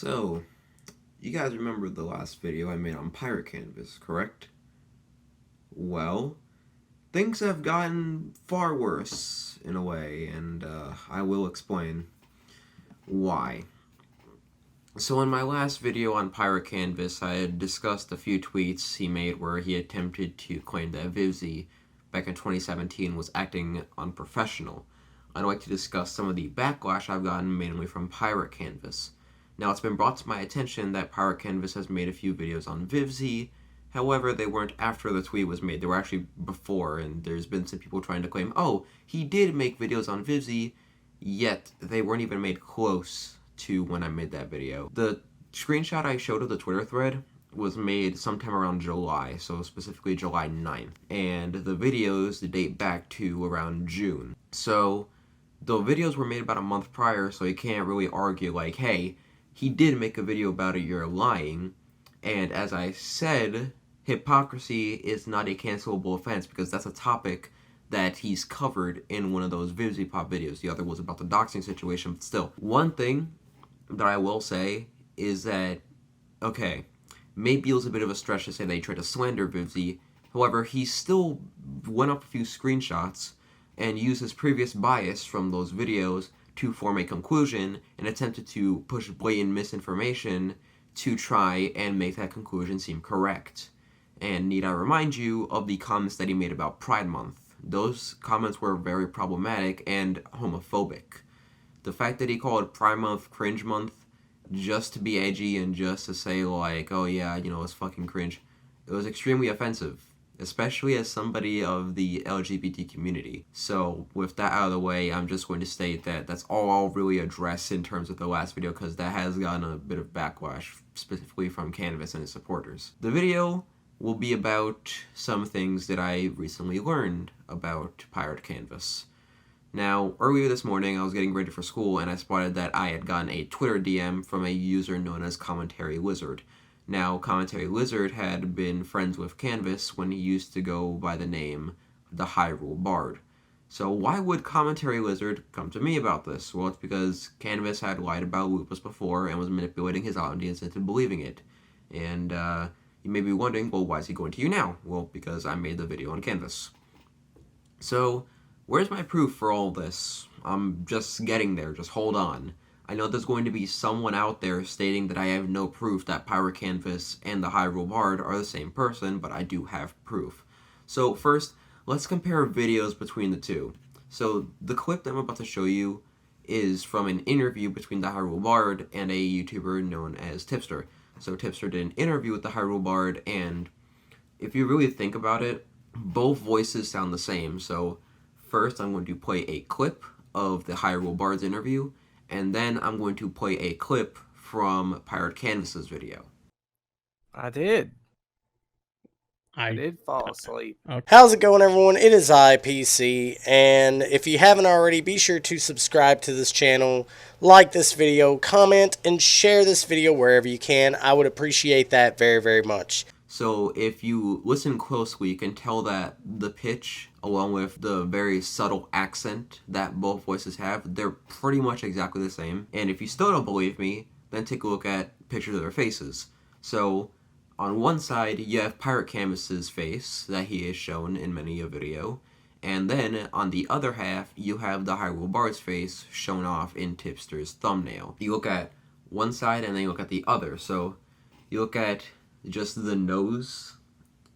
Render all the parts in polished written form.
So, you guys remember the last video I made on Pirate Canvas, correct? Well, things have gotten far worse in a way, and I will explain why. So in my last video on Pirate Canvas, I had discussed a few tweets he made where he attempted to claim that Vivzy back in 2017 was acting unprofessional. I'd like to discuss some of the backlash I've gotten mainly from Pirate Canvas. Now, it's been brought to my attention that Pirate Canvas has made a few videos on Vivzy. However, they weren't after the tweet was made. They were actually before, and there's been some people trying to claim, oh, he did make videos on Vivzy, yet they weren't even made close to when I made that video. The screenshot I showed of the Twitter thread was made sometime around July, so specifically July 9th. And the videos date back to around June. So the videos were made about a month prior, so you can't really argue like, hey, he did make a video about it, you're lying. And as I said, hypocrisy is not a cancelable offense because that's a topic that he's covered in one of those Vivzy Pop videos. The other was about the doxing situation, but still. One thing that I will say is that, okay, maybe it was a bit of a stretch to say that he tried to slander Vivzy. However, he still went up a few screenshots and used his previous bias from those videos to form a conclusion and attempted to push blatant misinformation to try and make that conclusion seem correct. And need I remind you of the comments that he made about Pride Month. Those comments were very problematic and homophobic. The fact that he called Pride Month Cringe Month just to be edgy and just to say like, oh yeah, you know, it's fucking cringe, it was extremely offensive, especially as somebody of the LGBT community. So with that out of the way, I'm just going to state that that's all I'll really address in terms of the last video because that has gotten a bit of backlash, specifically from Canvas and its supporters. The video will be about some things that I recently learned about Pirate Canvas. Now, earlier this morning, I was getting ready for school and I spotted that I had gotten a Twitter DM from a user known as Commentary Lizard. Now, Commentary Lizard had been friends with Canvas when he used to go by the name the Hyrule Bard. So why would Commentary Lizard come to me about this? Well, it's because Canvas had lied about lupus before and was manipulating his audience into believing it. And you may be wondering, well, why is he going to you now? Well, because I made the video on Canvas. So, where's my proof for all this? I'm just getting there, just hold on. I know there's going to be someone out there stating that I have no proof that Pirate Canvas and the Hyrule Bard are the same person, but I do have proof. So first, let's compare videos between the two. So the clip that I'm about to show you is from an interview between the Hyrule Bard and a YouTuber known as Tipster. So Tipster did an interview with the Hyrule Bard, and if you really think about it, both voices sound the same. So first I'm going to play a clip of the Hyrule Bard's interview, and then I'm going to play a clip from Pirate Canvas's video. I did fall asleep. Okay. How's it going, everyone? It is IPC, and if you haven't already, be sure to subscribe to this channel, like this video, comment, and share this video wherever you can. I would appreciate that very, very much. So if you listen closely, you can tell that the pitch, along with the very subtle accent that both voices have, they're pretty much exactly the same. And if you still don't believe me, then take a look at pictures of their faces. So on one side, you have Pirate Canvas's face that he has shown in many a video. And then on the other half, you have the Hyrule Bard's face shown off in Tipster's thumbnail. You look at one side and then you look at the other. So you look at just the nose.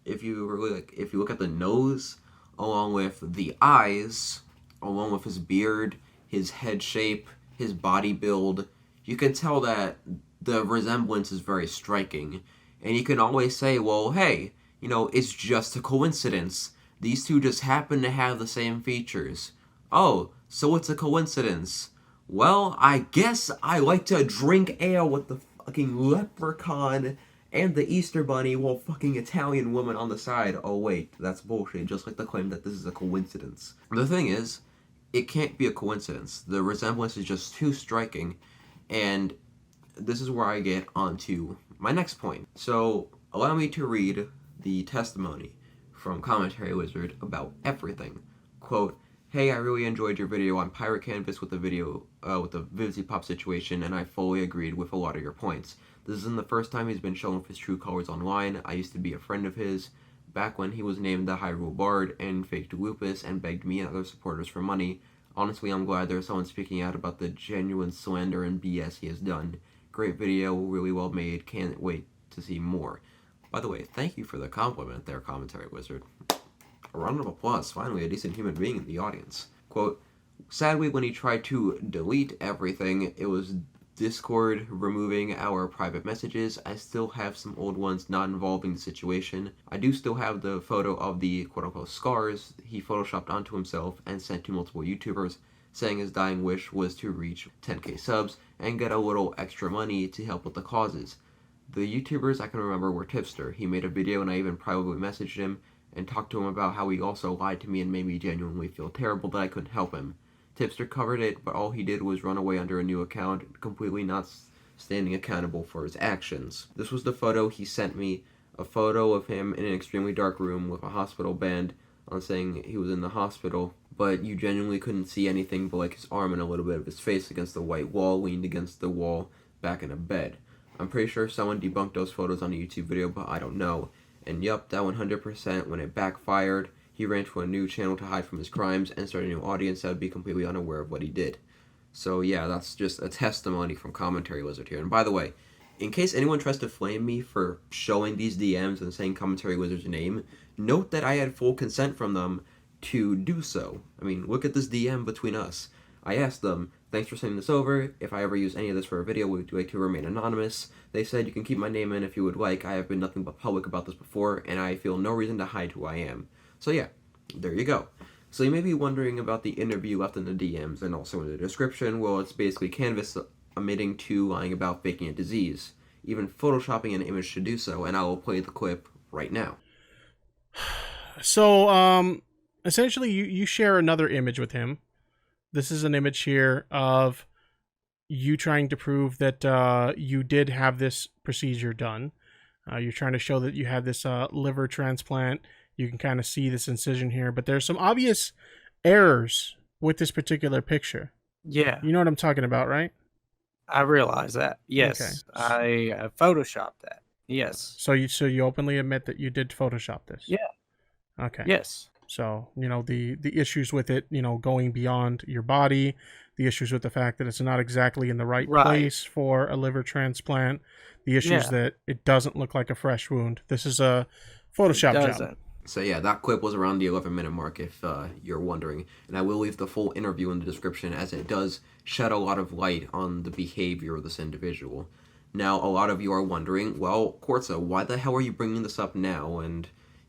If you look at the nose, along with the eyes, along with his beard, his head shape, his body build, you can tell that the resemblance is very striking. And you can always say, well, hey, you know, it's just a coincidence. These two just happen to have the same features. Oh, so it's a coincidence. Well, I guess I like to drink ale with the fucking leprechaun and the Easter Bunny while fucking Italian woman on the side. Oh wait, that's bullshit, just like the claim that this is a coincidence. The thing is, it can't be a coincidence. The resemblance is just too striking, and this is where I get onto my next point. So, allow me to read the testimony from Commentary Wizard about everything. Quote, Hey, I really enjoyed your video on Pirate Canvas with the Vivzy Pop situation, and I fully agreed with a lot of your points. This isn't the first time he's been shown his true colors online. I used to be a friend of his back when he was named the Hyrule Bard and faked lupus and begged me and other supporters for money. Honestly, I'm glad there's someone speaking out about the genuine slander and BS he has done. Great video, really well made, can't wait to see more. By the way, thank you for the compliment there, Commentary Wizard. A round of applause, finally a decent human being in the audience. Quote, sadly, when he tried to delete everything, it was Discord removing our private messages. I still have some old ones not involving the situation. I do still have the photo of the quote-unquote scars he photoshopped onto himself and sent to multiple YouTubers, saying his dying wish was to reach 10k subs and get a little extra money to help with the causes. The YouTubers I can remember were Tipster. He made a video and I even privately messaged him and talked to him about how he also lied to me and made me genuinely feel terrible that I couldn't help him. Tipster covered it, but all he did was run away under a new account, completely not standing accountable for his actions. This was the photo he sent me, a photo of him in an extremely dark room with a hospital band on saying he was in the hospital, but you genuinely couldn't see anything but like his arm and a little bit of his face against the white wall, leaned against the wall, back in a bed. I'm pretty sure someone debunked those photos on a YouTube video, but I don't know. And yup, that 100%, when it backfired, he ran to a new channel to hide from his crimes and started a new audience that would be completely unaware of what he did. So yeah, that's just a testimony from Commentary Wizard here. And by the way, in case anyone tries to flame me for showing these DMs and saying Commentary Wizard's name, note that I had full consent from them to do so. I mean, look at this DM between us. I asked them, thanks for sending this over. If I ever use any of this for a video, would you like to remain anonymous? They said you can keep my name in if you would like. I have been nothing but public about this before, and I feel no reason to hide who I am. So yeah, there you go. So you may be wondering about the interview left in the DMs and also in the description. Well, it's basically Canvas admitting to lying about faking a disease, even photoshopping an image to do so, and I will play the clip right now. So, essentially, you share another image with him. This is an image here of you trying to prove that you did have this procedure done. You're trying to show that you had this liver transplant. You can kind of see this incision here, but there's some obvious errors with this particular picture. Yeah, You know what I'm talking about, right? I realize that. Yes, Okay. I photoshopped that. Yes. So you openly admit that you did Photoshop this? Yeah. Okay. Yes. So, the issues with it, going beyond your body, the issues with the fact that it's not exactly in the right place for a liver transplant, the issues that it doesn't look like a fresh wound. This is a Photoshop job. So yeah, that clip was around the 11-minute mark if you're wondering. And I will leave the full interview in the description as it does shed a lot of light on the behavior of this individual. Now, a lot of you are wondering, well, Quartza, why the hell are you bringing this up now? And,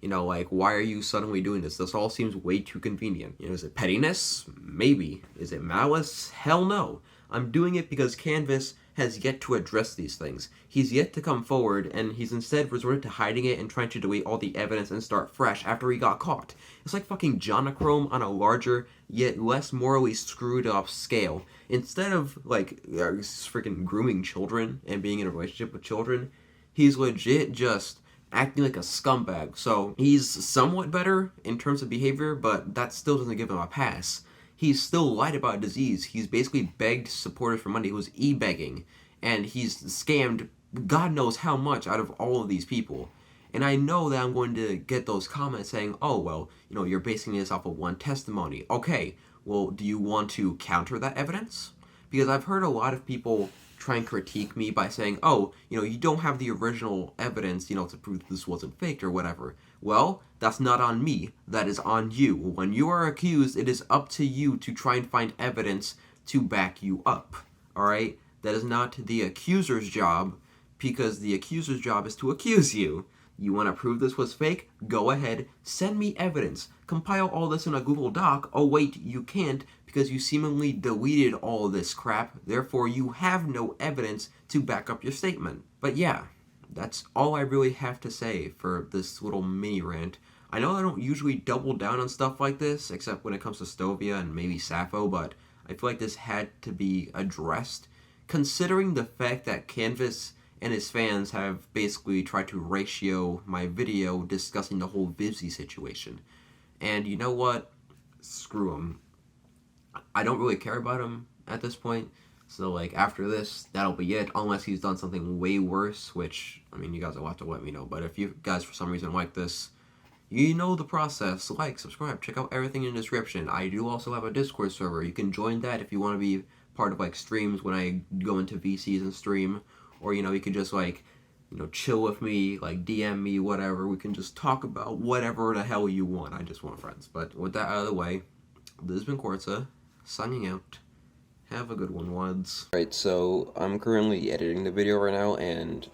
why are you suddenly doing this? This all seems way too convenient. Is it pettiness? Maybe. Is it malice? Hell no. I'm doing it because Canvas has yet to address these things. He's yet to come forward, and he's instead resorted to hiding it and trying to delete all the evidence and start fresh after he got caught. It's like fucking Jonachrome on a larger, yet less morally screwed up scale. Instead of, freaking grooming children and being in a relationship with children, he's legit just acting like a scumbag. So he's somewhat better in terms of behavior, but that still doesn't give him a pass. He's still lied about a disease. He's basically begged supporters for money. He was e-begging. And he's scammed God knows how much out of all of these people. And I know that I'm going to get those comments saying, oh, well, you're basing this off of one testimony. Okay, well, do you want to counter that evidence? Because I've heard a lot of people try and critique me by saying, oh, you don't have the original evidence, to prove this wasn't faked or whatever. Well, that's not on me. That is on you. When you are accused, it is up to you to try and find evidence to back you up. Alright? That is not the accuser's job, because the accuser's job is to accuse you. You want to prove this was fake? Go ahead, send me evidence. Compile all this in a Google Doc. Oh wait, you can't, because you seemingly deleted all this crap. Therefore, you have no evidence to back up your statement. But yeah, that's all I really have to say for this little mini rant. I know I don't usually double down on stuff like this, except when it comes to Stovia and maybe Sappho, but I feel like this had to be addressed, considering the fact that Canvas and his fans have basically tried to ratio my video discussing the whole Vivzy situation. And you know what? Screw them. I don't really care about him at this point. So, like, after this, that'll be it, unless he's done something way worse, which, I mean, you guys will have to let me know. But if you guys, for some reason, like this, you know the process. Like, subscribe, check out everything in the description. I do also have a Discord server. You can join that if you want to be part of, like, streams when I go into VCs and stream. Or, you know, you can just, like, you know, chill with me, like, DM me, whatever. We can just talk about whatever the hell you want. I just want friends. But with that out of the way, this has been Quartza, signing out. Have a good one, wads. Right, so I'm currently editing the video right now, and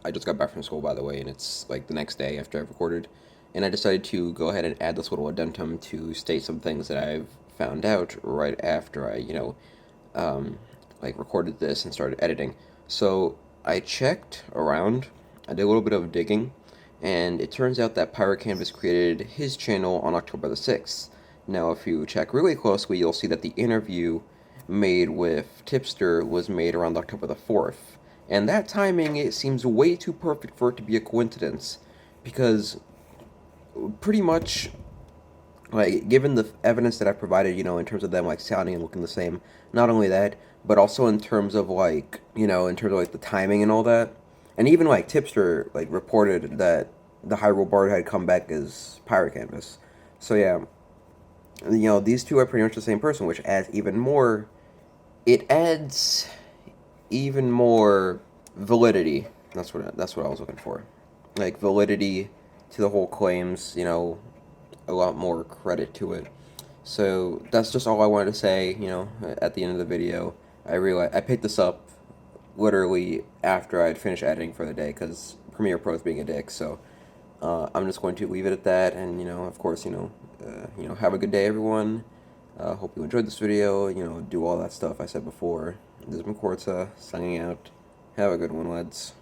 I just got back from school, by the way, and it's like the next day after I've recorded. And I decided to go ahead and add this little addendum to state some things that I've found out right after I, you know, like recorded this and started editing. So I checked around, I did a little bit of digging, and it turns out that Pirate Canvas created his channel on October the 6th. Now, if you check really closely, you'll see that the interview made with Tipster was made around October the 4th. And that timing, it seems way too perfect for it to be a coincidence, because pretty much, like, given the evidence that I provided, you know, in terms of them, like, sounding and looking the same, not only that, but also in terms of, like, you know, in terms of, like, the timing and all that, and even, like, Tipster, like, reported that the Hyrule Bard had come back as Pirate Canvas. So, yeah, you know, these two are pretty much the same person, which adds even more, it adds even more validity. That's what I was looking for. Like, validity to the whole claims, you know, a lot more credit to it. So that's just all I wanted to say, you know, at the end of the video. I picked this up literally after I'd finished editing for the day, because Premiere Pro is being a dick. So I'm just going to leave it at that, and, you know, of course, you know, have a good day, everyone. Hope you enjoyed this video, you know, do all that stuff I said before. This has been Quartza, signing out. Have a good one, lads.